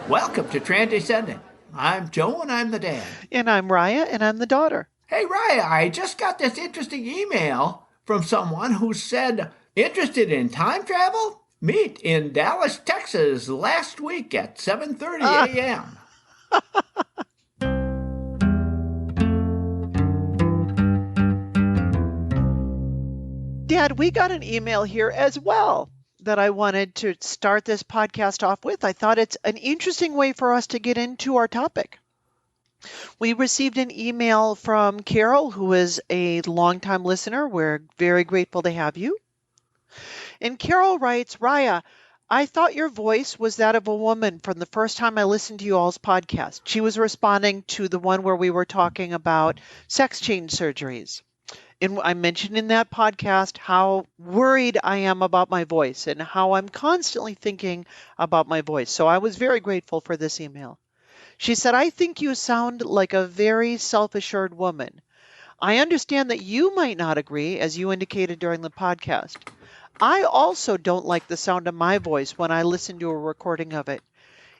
Welcome to Transcendent. I'm Joe and I'm the dad. And I'm Raya, and I'm the daughter. Hey, Raya, I just got this interesting email from someone who said, interested in time travel? Meet in Dallas, Texas last week at 7:30 Ah, a.m. Dad, we got an email here as well that I wanted to start this podcast off with. I thought it's an interesting way for us to get into our topic. We received an email from Carol, who is a longtime listener. We're very grateful to have you. And Carol writes, Raya, I thought your voice was that of a woman from the first time I listened to you all's podcast. She was responding to the one where we were talking about sex change surgeries. And I mentioned in that podcast how worried I am about my voice and how I'm constantly thinking about my voice. So I was very grateful for this email. She said, I think you sound like a very self assured woman. I understand that you might not agree, as you indicated during the podcast. I also don't like the sound of my voice when I listen to a recording of it.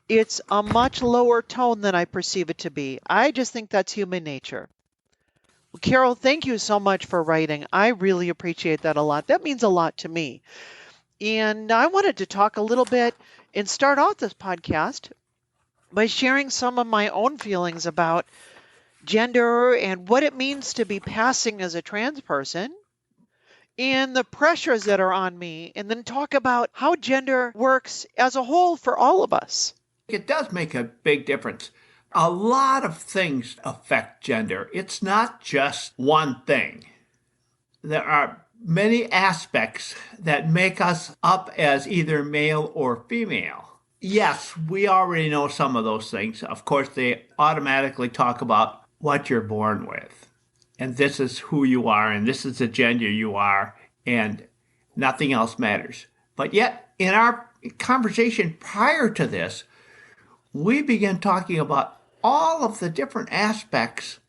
It's a much lower tone than I perceive it to be. I just think that's human nature. Well, Carol, thank you so much for writing. I really appreciate that a lot. That means a lot to me. And I wanted to talk a little bit and start off this podcast by sharing some of my own feelings about gender and what it means to be passing as a trans person and the pressures that are on me, and then talk about how gender works as a whole for all of us. It does make a big difference. A lot of things affect gender. It's not just one thing. There are many aspects that make us up as either male or female. Yes, we already know some of those things. Of course, they automatically talk about what you're born with. And this is who you are, and this is the gender you are, and nothing else matters. But yet, in our conversation prior to this, we began talking about all of the different aspects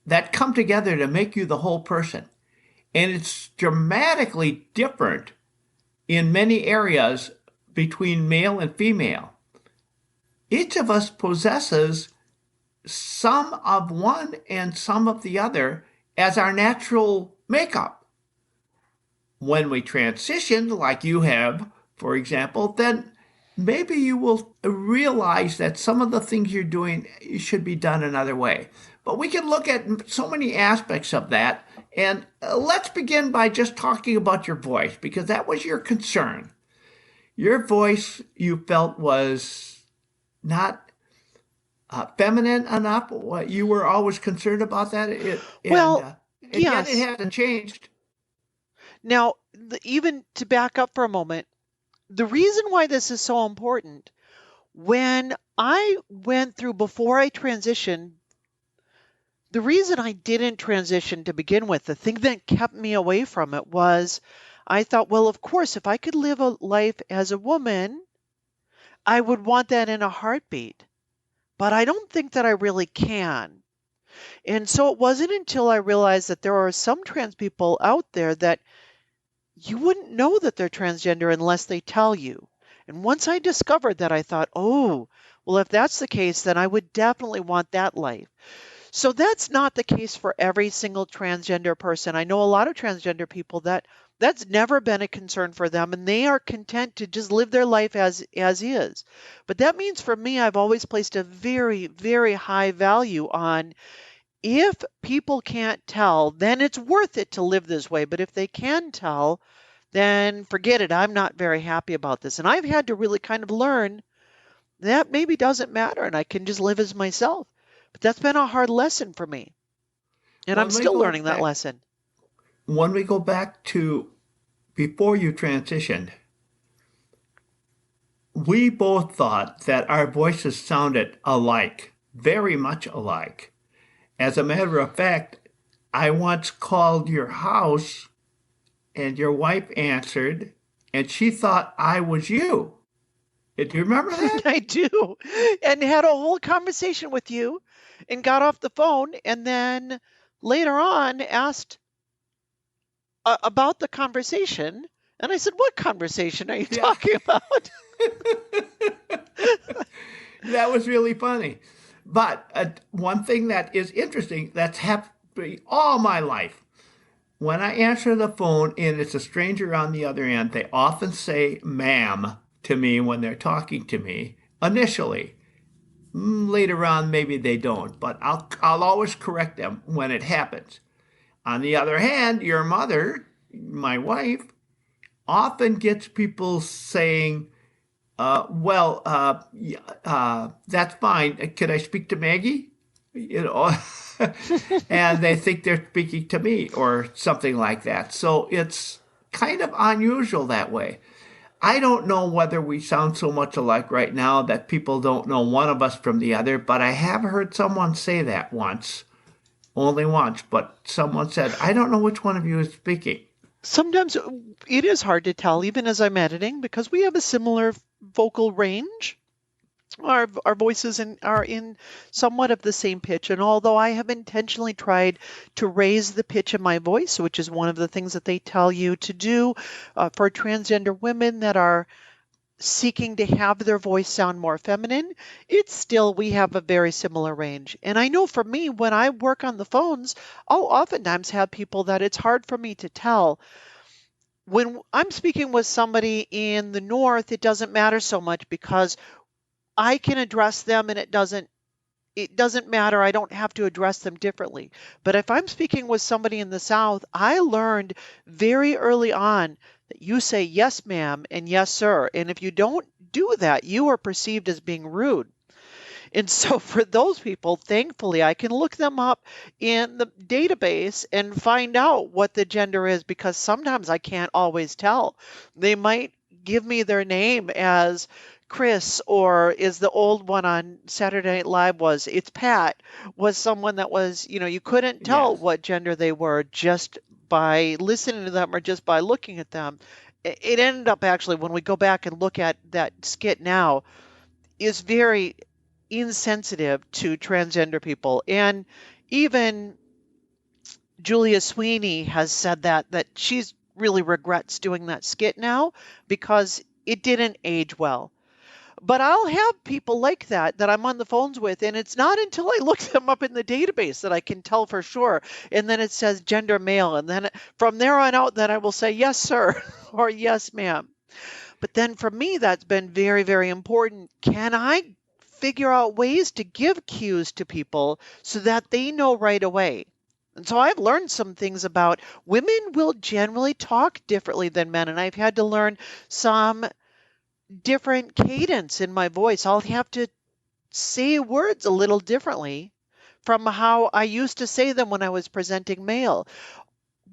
that come together to make you the whole person. And it's dramatically different in many areas between male and female. Each of us possesses some of one and some of the other as our natural makeup. When we transition, like you have, for example, then maybe you will realize that some of the things you're doing should be done another way. But we can look at so many aspects of that. And let's begin by just talking about your voice, because that was your concern. Your voice, you felt, was not feminine enough. What you were always concerned about that, Well, and yet it yes. hasn't changed. Now, even to back up for a moment, the reason why this is so important, when I went through before I transitioned, the reason I didn't transition to begin with, the thing that kept me away from it was I thought, well, of course, if I could live a life as a woman, I would want that in a heartbeat. But I don't think that I really can. And so it wasn't until I realized that there are some trans people out there that you wouldn't know that they're transgender unless they tell you. And once I discovered that, I thought, oh, well, if that's the case, then I would definitely want that life. So that's not the case for every single transgender person. I know a lot of transgender people that's never been a concern for them, and they are content to just live their life as is. But that means for me, I've always placed a very, very high value on if people can't tell, then it's worth it to live this way. But if they can tell, then forget it. I'm not very happy about this. And I've had to really kind of learn that maybe doesn't matter and I can just live as myself. But that's been a hard lesson for me. And I'm When we still go learning that back, lesson. when we go back to before you transitioned, we both thought that our voices sounded alike, very much alike. As a matter of fact, I once called your house and your wife answered and she thought I was you. Do you remember that? I do. And had a whole conversation with you and got off the phone and then later on asked about the conversation. And I said, what conversation are you Yeah. talking about? That was really funny. But one thing that is interesting that's happened to me all my life. When I answer the phone and it's a stranger on the other end, they often say ma'am to me when they're talking to me initially. Later on, maybe they don't, but I'll always correct them when it happens. On the other hand, your mother, my wife, often gets people saying, that's fine. Could I speak to Maggie? You know, and they think they're speaking to me or something like that. So it's kind of unusual that way. I don't know whether we sound so much alike right now that people don't know one of us from the other, but I have heard someone say that once, only once, but someone said, I don't know which one of you is speaking. Sometimes it is hard to tell, even as I'm editing, because we have a similar vocal range. Our voices are in somewhat of the same pitch. And although I have intentionally tried to raise the pitch of my voice, which is one of the things that they tell you to do for transgender women that are seeking to have their voice sound more feminine, it's still, we have a very similar range. And I know for me, when I work on the phones, I'll oftentimes have people that it's hard for me to tell. When I'm speaking with somebody in the north, it doesn't matter so much because I can address them and it doesn't matter. I don't have to address them differently. But if I'm speaking with somebody in the South, I learned very early on that you say yes, ma'am, and yes, sir. And if you don't do that, you are perceived as being rude. And so for those people, thankfully, I can look them up in the database and find out what the gender is because sometimes I can't always tell. They might give me their name as Chris, or is the old one on Saturday Night Live was it's Pat, was someone that was, you couldn't tell Yes. what gender they were just by listening to them or just by looking at them. It ended up actually, when we go back and look at that skit now, is very insensitive to transgender people. And even Julia Sweeney has said that she's really regrets doing that skit now because it didn't age well. But I'll have people like that I'm on the phones with, and it's not until I look them up in the database that I can tell for sure. And then it says gender male, and then from there on out, then I will say yes, sir, or yes, ma'am. But then for me, that's been very, very important. Can I figure out ways to give cues to people so that they know right away? And so I've learned some things about women will generally talk differently than men, and I've had to learn some different cadence in my voice. I'll have to say words a little differently from how I used to say them when I was presenting male.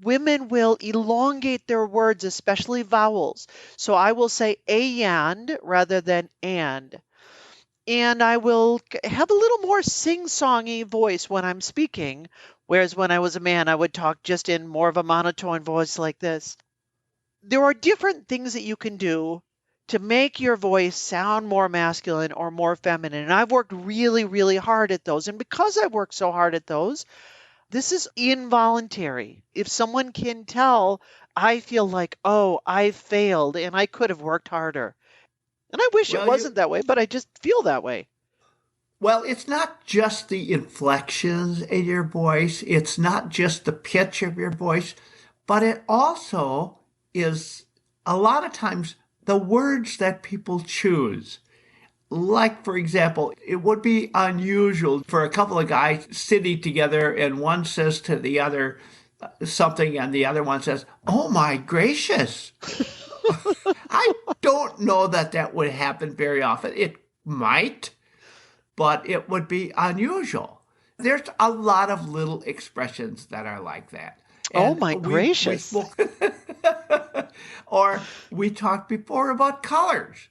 Women will elongate their words, especially vowels. So I will say a and rather than and. And I will have a little more sing-songy voice when I'm speaking, whereas when I was a man, I would talk just in more of a monotone voice like this. There are different things that you can do to make your voice sound more masculine or more feminine. And I've worked really, really hard at those. And because I worked so hard at those, this is involuntary. If someone can tell, I feel like, oh, I failed and I could have worked harder. And I wish it Well, wasn't that way, but I just feel that way. it's not just the inflections in your voice, it's not just the pitch of your voice, but it also is a lot of times the words that people choose. Like, for example, it would be unusual for a couple of guys sitting together and one says to the other something and the other one says, Oh my gracious. I don't know that that would happen very often. It might, but it would be unusual. There's a lot of little expressions that are like that. Oh And my we gracious. spoke, or we talked before about colors.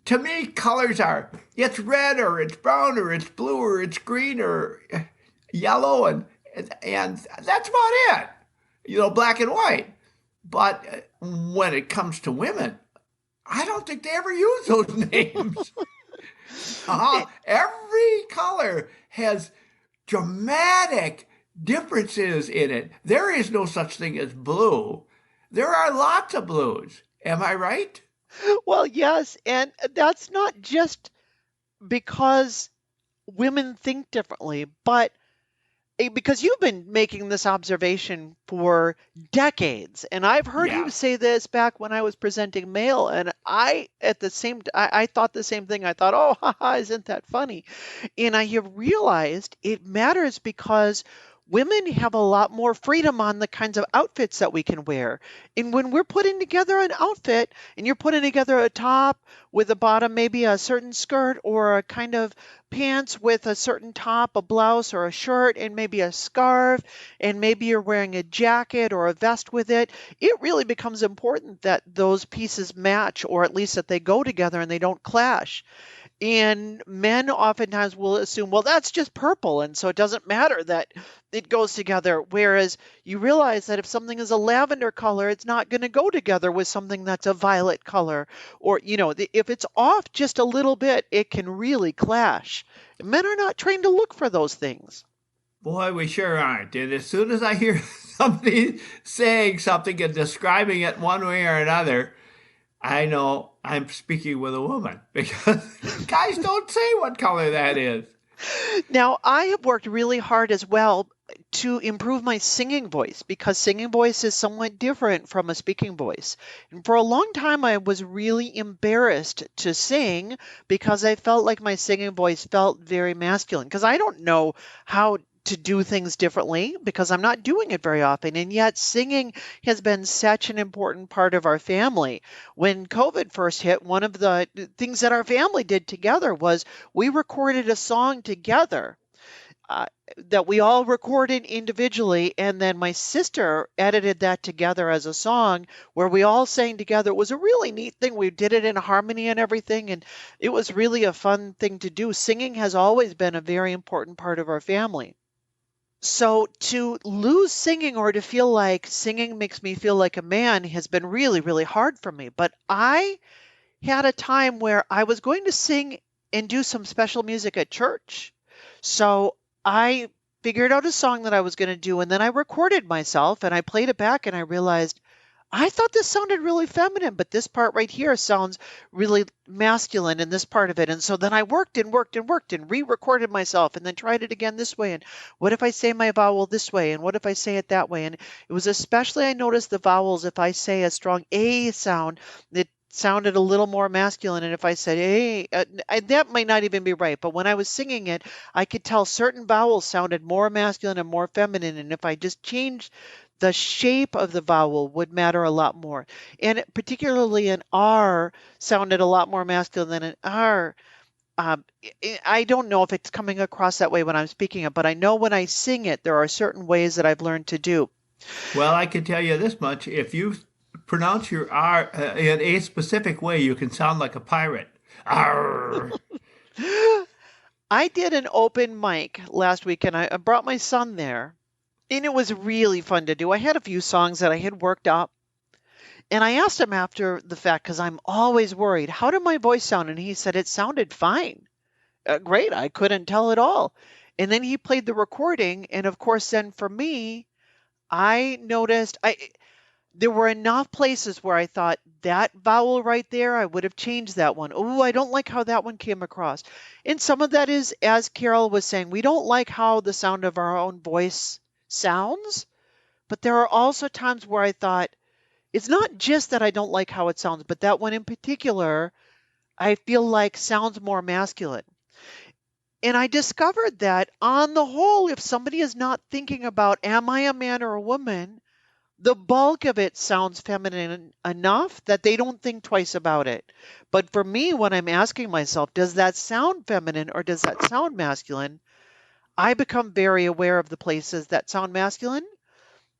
To me, colors are it's red or it's brown or it's blue or it's green or yellow, and that's about it. Black and white. But when it comes to women, I don't think they ever use those names. Every color has dramatic differences in it. There is no such thing as blue. There are lots of blues. Am I right? Well, yes, and that's not just because women think differently, but because you've been making this observation for decades, and I've heard you Yeah. say this back when I was presenting male, and I thought the same thing. I thought, oh, haha, isn't that funny? And I have realized it matters because women have a lot more freedom on the kinds of outfits that we can wear. And when we're putting together an outfit and you're putting together a top with a bottom, maybe a certain skirt, or a kind of pants with a certain top, a blouse or a shirt, and maybe a scarf, and maybe you're wearing a jacket or a vest with it, it really becomes important that those pieces match, or at least that they go together and they don't clash. And men oftentimes will assume, well, that's just purple, and so it doesn't matter that it goes together. Whereas you realize that if something is a lavender color, it's not going to go together with something that's a violet color. Or, if it's off just a little bit, it can really clash. Men are not trained to look for those things. Boy, we sure aren't. And as soon as I hear somebody saying something and describing it one way or another, I know I'm speaking with a woman because guys don't say what color that is. Now, I have worked really hard as well to improve my singing voice because singing voice is somewhat different from a speaking voice. And for a long time, I was really embarrassed to sing because I felt like my singing voice felt very masculine because I don't know how to do things differently because I'm not doing it very often. And yet, singing has been such an important part of our family. When COVID first hit, one of the things that our family did together was we recorded a song together, uh, that we all recorded individually, and then my sister edited that together as a song where we all sang together. It was a really neat thing. We did it in harmony and everything, and it was really a fun thing to do. Singing has always been a very important part of our family. So to lose singing, or to feel like singing makes me feel like a man, has been really, really hard for me. But I had a time where I was going to sing and do some special music at church. So I figured out a song that I was going to do, and then I recorded myself and I played it back, and I realized I thought this sounded really feminine, but this part right here sounds really masculine in this part of it. And so then I worked and worked and worked and re-recorded myself and then tried it again this way. And what if I say my vowel this way? And what if I say it that way? And it was especially, I noticed the vowels, if I say a strong A sound, it sounded a little more masculine. And if I said A, that might not even be right. But when I was singing it, I could tell certain vowels sounded more masculine and more feminine. And if I just changed the shape of the vowel would matter a lot more. And particularly an R sounded a lot more masculine than an R. I don't know if it's coming across that way when I'm speaking it, but I know when I sing it, there are certain ways that I've learned to do. Well, I can tell you this much. If you pronounce your R in a specific way, you can sound like a pirate. Arr. I did an open mic last week and I brought my son there, and it was really fun to do. I had a few songs that I had worked up. And I asked him after the fact, because I'm always worried, how did my voice sound? And he said it sounded fine. Great. I couldn't tell at all. And then he played the recording. And of course, then for me, I noticed there were enough places where I thought that vowel right there, I would have changed that one. Oh, I don't like how that one came across. And some of that is, as Carol was saying, we don't like how the sound of our own voice sounds. But there are also times where I thought, it's not just that I don't like how it sounds, but that one in particular, I feel like sounds more masculine. And I discovered that on the whole, if somebody is not thinking about, am I a man or a woman, the bulk of it sounds feminine enough that they don't think twice about it. But for me, when I'm asking myself, does that sound feminine or does that sound masculine? I become very aware of the places that sound masculine.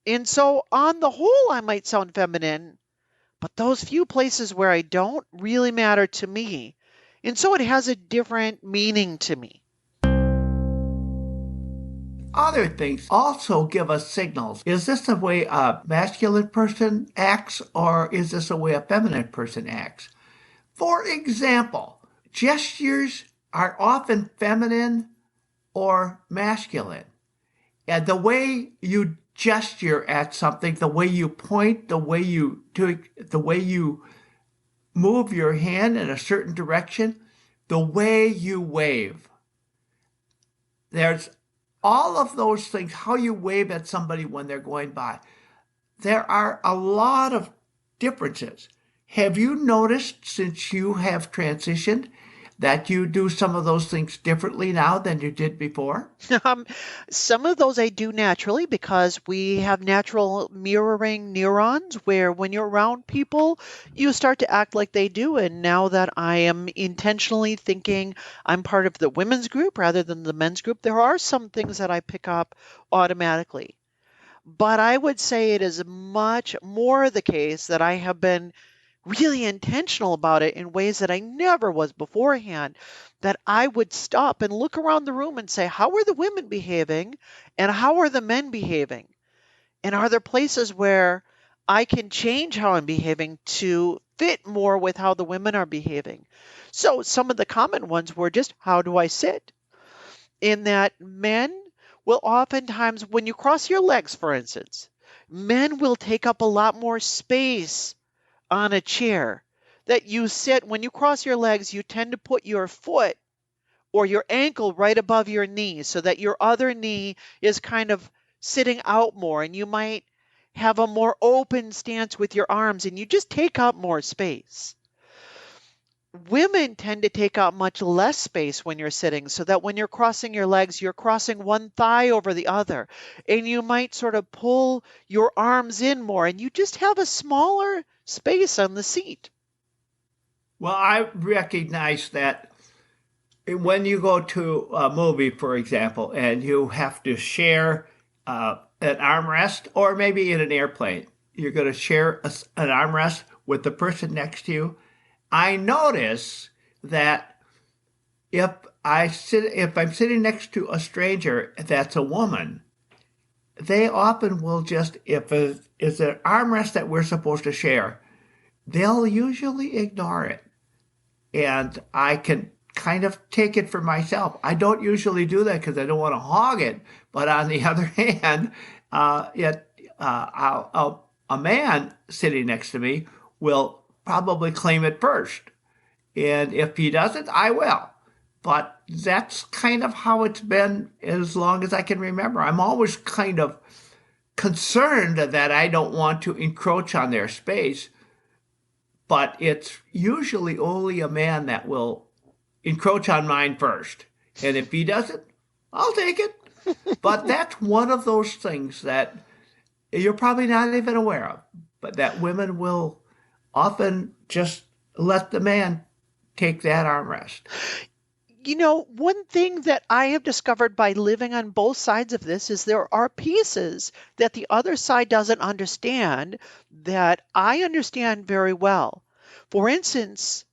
And so on the whole, I might sound feminine, but those few places where I don't really matter to me. And so it has a different meaning to me. Other things also give us signals. Is this the way a masculine person acts, or is this the way a feminine person acts? For example, gestures are often feminine or masculine. And the way you gesture at something, the way you point, the way you move your hand in a certain direction, the way you wave. There's all of those things, how you wave at somebody when they're going by. There are a lot of differences. Have you noticed since you have transitioned that you do some of those things differently now than you did before? Um, some of those I do naturally because we have natural mirroring neurons where when you're around people, you start to act like they do. And now that I am intentionally thinking I'm part of the women's group rather than the men's group, there are some things that I pick up automatically. But I would say it is much more the case that I have been really intentional about it in ways that I never was beforehand, that I would stop and look around the room and say, how are the women behaving and how are the men behaving? And are there places where I can change how I'm behaving to fit more with how the women are behaving? So some of the common ones were just, how do I sit? In that men will oftentimes, when you cross your legs, for instance, men will take up a lot more space on a chair that you sit. When you cross your legs, you tend to put your foot or your ankle right above your knee so that your other knee is kind of sitting out more, and you might have a more open stance with your arms and you just take up more space. Women tend to take up much less space when you're sitting, so that when you're crossing your legs, you're crossing one thigh over the other, and you might sort of pull your arms in more, and you just have a smaller space on the seat. Well, I recognize that when you go to a movie, for example, and you have to share an armrest, or maybe in an airplane, you're going to share an armrest with the person next to you. I notice that if if I'm sitting next to a stranger that's a woman, they often will just, if it's an armrest that we're supposed to share, they'll usually ignore it. And I can kind of take it for myself. I don't usually do that because I don't want to hog it. But on the other hand, a man sitting next to me will probably claim it first. And if he doesn't, I will. But that's kind of how it's been as long as I can remember. I'm always kind of concerned that I don't want to encroach on their space, but it's usually only a man that will encroach on mine first. And if he doesn't, I'll take it. But that's one of those things that you're probably not even aware of, but that women will often just let the man take that armrest. One thing that I have discovered by living on both sides of this is there are pieces that the other side doesn't understand that I understand very well. For instance,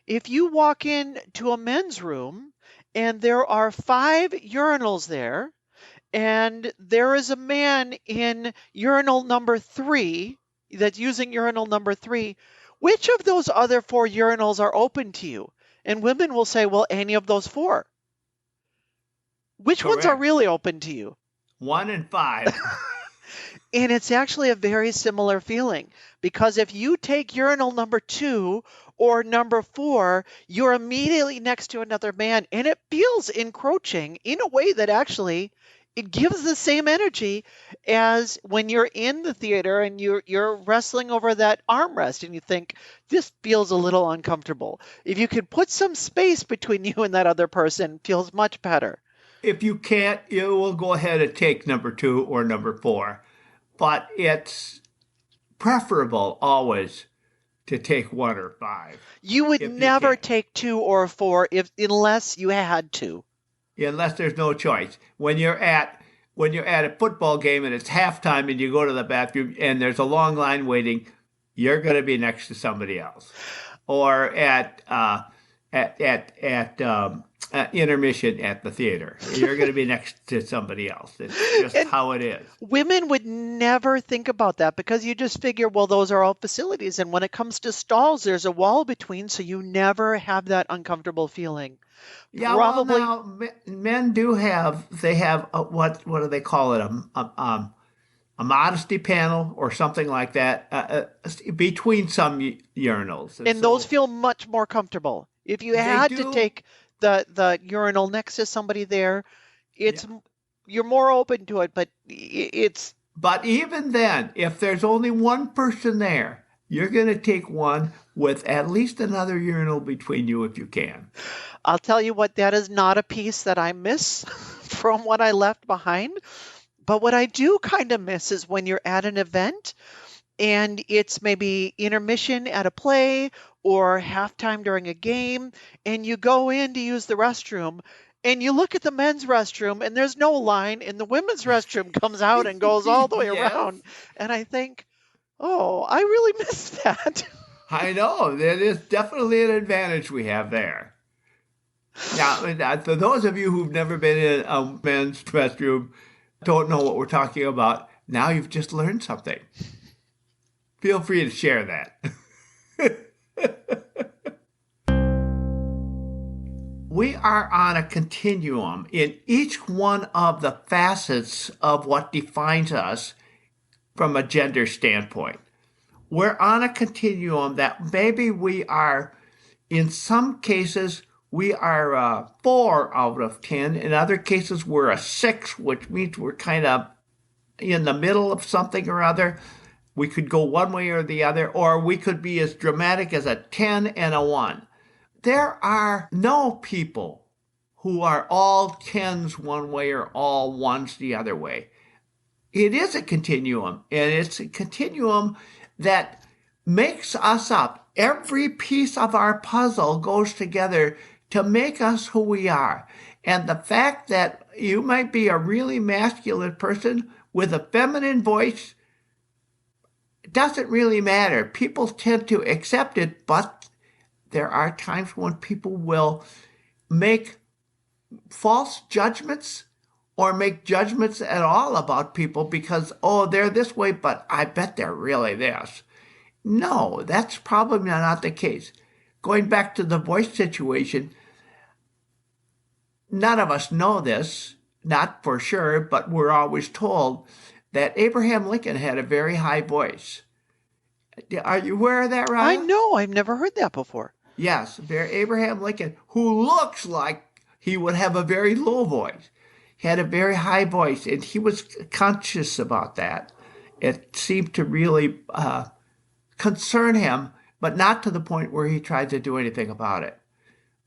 if you walk into a men's room and there are 5 urinals there, and there is a man in urinal number 3 that's using urinal number 3, which of those other 4 urinals are open to you? And women will say, well, any of those 4. Which ones are Correct. really open to you? 1 and 5. And it's actually a very similar feeling, because if you take urinal number 2 or number 4, you're immediately next to another man, and it feels encroaching in a way that actually it gives the same energy as when you're in the theater and you're wrestling over that armrest and you think this feels a little uncomfortable. If you could put some space between you and that other person, it feels much better. If you can't, you will go ahead and take number 2 or number 4. But it's preferable always to take 1 or 5 You would if you never can, take 2 or 4 if unless you had to. unless there's no choice. When you're at a football game and it's halftime and you go to the bathroom and there's a long line waiting, you're going to be next to somebody else. Or at intermission at the theater, you're going to be next to somebody else. It's just And how it is. women would never think about that because you just figure, well, those are all facilities. And when it comes to stalls, there's a wall between, so you never have that uncomfortable feeling. Yeah, well, Probably. now men do have they have what do they call it, a modesty panel or something like that, between some urinals, and And those so feel much more comfortable. If you They had to do. take the urinal next to somebody there, Yeah. it's you're more open to it, but it's But even then, if there's only one person there, you're going to take one with at least another urinal between you if you can. I'll tell you what, that is not a piece that I miss from what I left behind. But what I do kind of miss is when you're at an event and it's maybe intermission at a play or halftime during a game, and you go in to use the restroom and you look at the men's restroom and there's no line, and the women's restroom comes out and goes all the way Yes, around. And I think, oh, I really miss that. I know. That is definitely an advantage we have there. Now, for those of you who've never been in a men's restroom, don't know what we're talking about, now you've just learned something. Feel free to share that. We are on a continuum in each one of the facets of what defines us from a gender standpoint. We're on a continuum that maybe we are, in some cases, we are a 4 out of 10. In other cases, we're a 6, which means we're kind of in the middle of something or other. We could go one way or the other, or we could be as dramatic as a 10 and a 1. There are no people who are all 10s one way or all 1s the other way. It is a continuum, and it's a continuum that makes us up. Every piece of our puzzle goes together to make us who we are. And the fact that you might be a really masculine person with a feminine voice doesn't really matter. People tend to accept it, but there are times when people will make false judgments or make judgments at all about people because, oh, they're this way, but I bet they're really this. No, that's probably not the case. Going back to the voice situation, none of us know this, not for sure, but we're always told that Abraham Lincoln had a very high voice. Are you aware of that, I Rhonda? know, I've never heard that before. Yes, Abraham Lincoln, who looks like he would have a very low voice. He had a very high voice, and he was conscious about that. It seemed to really concern him, but not to the point where he tried to do anything about it.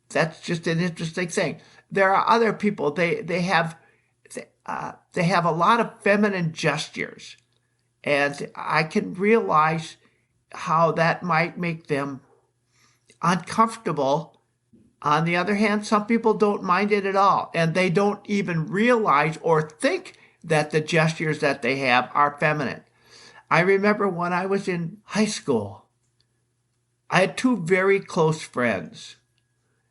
That's just an interesting thing. There are other people. They have a lot of feminine gestures, and I can realize how that might make them uncomfortable. On the other hand, some people don't mind it at all, and they don't even realize or think that the gestures that they have are feminine. I remember when I was in high school, I had two very close friends.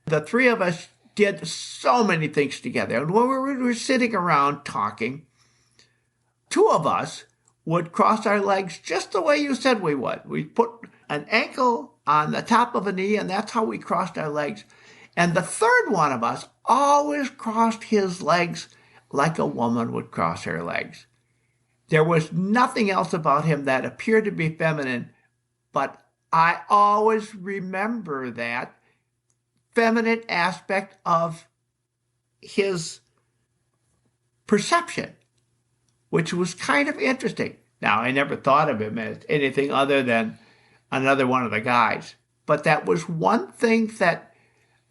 The three of us did so many things together. And when we were sitting around talking, two of us would cross our legs just the way you said we would. We put an ankle on the top of a knee, and that's how we crossed our legs. And the third one of us always crossed his legs like a woman would cross her legs. There was nothing else about him that appeared to be feminine, but I always remember that feminine aspect of his perception, which was kind of interesting. Now, I never thought of him as anything other than another one of the guys, but that was one thing that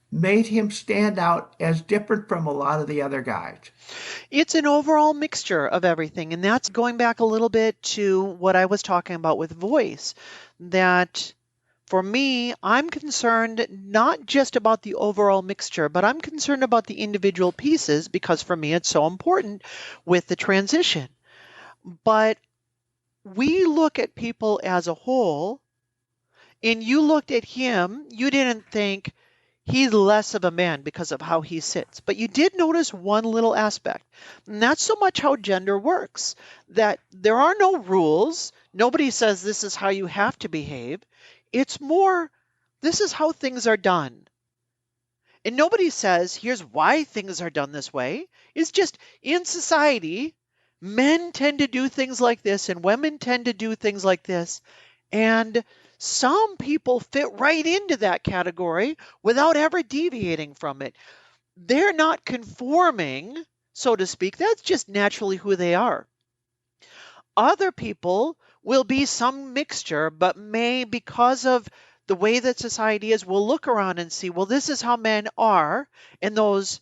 made him stand out as different from a lot of the other guys. It's an overall mixture of everything. And that's going back a little bit to what I was talking about with voice. That for me, I'm concerned not just about the overall mixture, but I'm concerned about the individual pieces because for me, it's so important with the transition. But we look at people as a whole, and you looked at him, you didn't think, he's less of a man because of how he sits. But you did notice one little aspect, and that's so much how gender works, that there are no rules. Nobody says this is how you have to behave. It's more, this is how things are done. And nobody says, here's why things are done this way. It's just in society, men tend to do things like this and women tend to do things like this. And Some people fit right into that category without ever deviating from it. They're not conforming, so to speak. That's just naturally who they are. Other people will be some mixture, but may, because of the way that society is, will look around and see, well, this is how men are, and those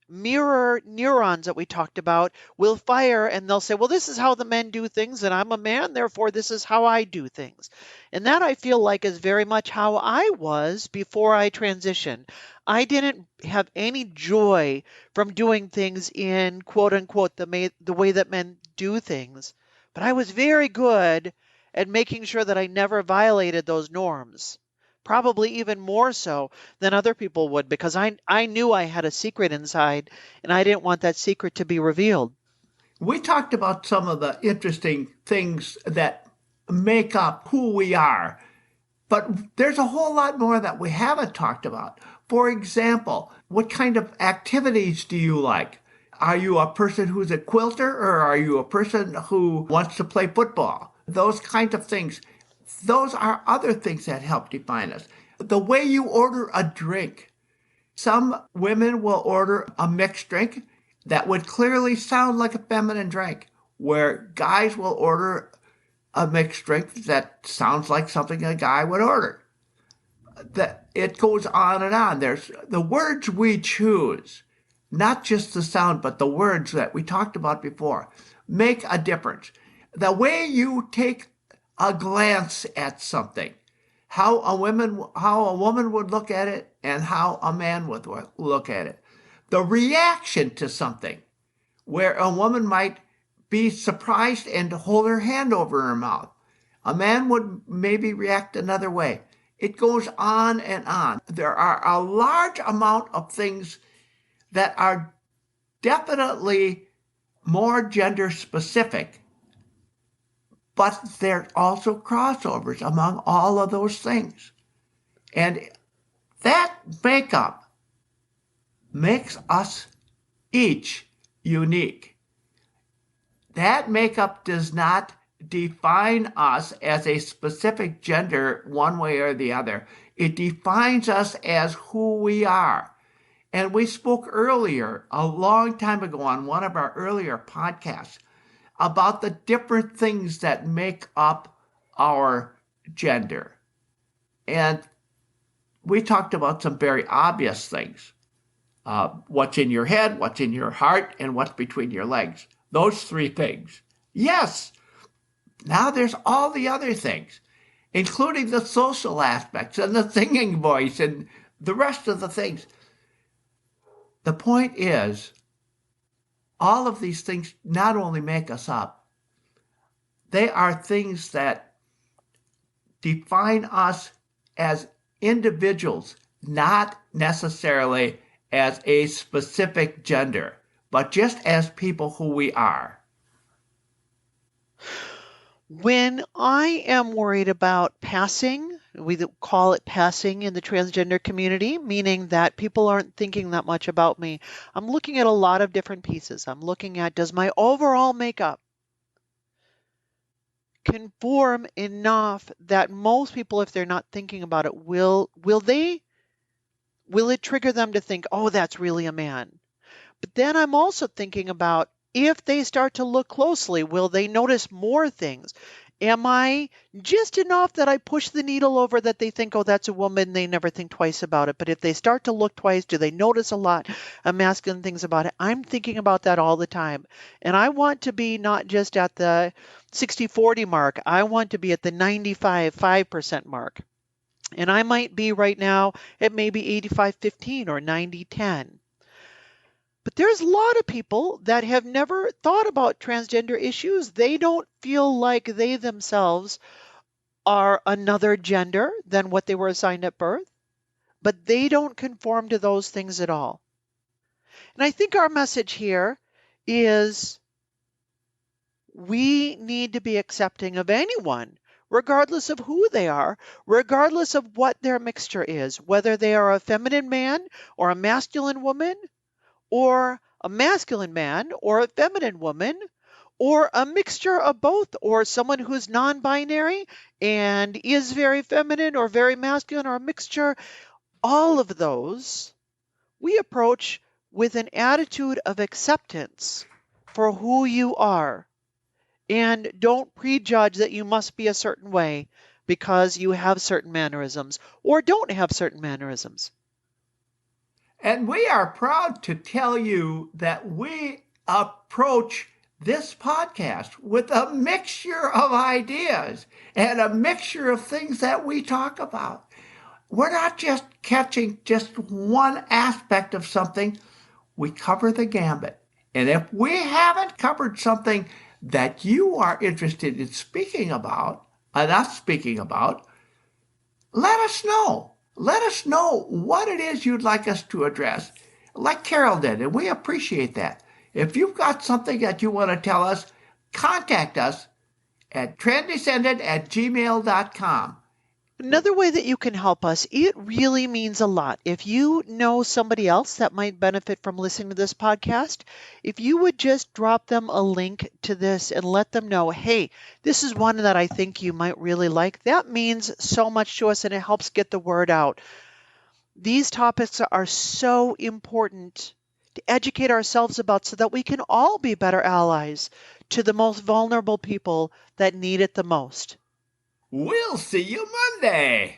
mirror neurons that we talked about will fire, and they'll say, well, this is how the men do things, and I'm a man, therefore this is how I do things. And that, I feel like, is very much how I was before I transitioned. I didn't have any joy from doing things in quote unquote the way that men do things, but I was very good at making sure that I never violated those norms. Probably even more so than other people would, because I knew I had a secret inside and I didn't want that secret to be revealed. We talked about some of the interesting things that make up who we are, but there's a whole lot more that we haven't talked about. For example, what kind of activities do you like? Are you a person who's a quilter, or are you a person who wants to play football? Those kinds of things. Those are other things that help define us. The way you order a drink. Some women will order a mixed drink that would clearly sound like a feminine drink, where guys will order a mixed drink that sounds like something a guy would order. That it goes on and on. There's the words we choose, not just the sound, but the words that we talked about before, make a difference. The way you take a glance at something, how a woman would look at it, and how a man would look at it. The reaction to something, where a woman might be surprised and hold her hand over her mouth. A man would maybe react another way. It goes on and on. There are a large amount of things that are definitely more gender specific, but there are also crossovers among all of those things. And that makeup makes us each unique. That makeup does not define us as a specific gender one way or the other. It defines us as who we are. And we spoke earlier, a long time ago on one of our earlier podcasts, about the different things that make up our gender. And we talked about some very obvious things. What's in your head, what's in your heart, and what's between your legs. Those three things. Yes. Now there's all the other things, including the social aspects and the singing voice and the rest of the things. The point is, all of these things not only make us up, they are things that define us as individuals, not necessarily as a specific gender, but just as people who we are. When I am worried about passing, we call it passing in the transgender community, meaning that people aren't thinking that much about me. I'm looking at a lot of different pieces. I'm looking at, does my overall makeup conform enough that most people, if they're not thinking about it, will it trigger them to think, oh, that's really a man? But then I'm also thinking about, if they start to look closely, will they notice more things? Am I just enough that I push the needle over that they think, oh, that's a woman, they never think twice about it? But if they start to look twice, do they notice a lot of masculine things about it? I'm thinking about that all the time. And I want to be not just at the 60-40 mark. I want to be at the 95-5% mark. And I might be right now at maybe 85-15 or 90-10. But there's a lot of people that have never thought about transgender issues. They don't feel like they themselves are another gender than what they were assigned at birth, but they don't conform to those things at all. And I think our message here is we need to be accepting of anyone, regardless of who they are, regardless of what their mixture is, whether they are a feminine man or a masculine woman, or a masculine man or a feminine woman, or a mixture of both, or someone who's non-binary and is very feminine or very masculine, or a mixture. All of those we approach with an attitude of acceptance for who you are, and don't prejudge that you must be a certain way because you have certain mannerisms or don't have certain mannerisms. And we are proud to tell you that we approach this podcast with a mixture of ideas and a mixture of things that we talk about. We're not just catching just one aspect of something, we cover the gambit. And if we haven't covered something that you are interested in speaking about, and us speaking about, let us know. Let us know what it is you'd like us to address, like Carol did, and we appreciate that. If you've got something that you want to tell us, contact us at transcendent@gmail.com. Another way that you can help us, it really means a lot. If you know somebody else that might benefit from listening to this podcast, if you would just drop them a link to this and let them know, hey, this is one that I think you might really like, that means so much to us and it helps get the word out. These topics are so important to educate ourselves about so that we can all be better allies to the most vulnerable people that need it the most. We'll see you Monday.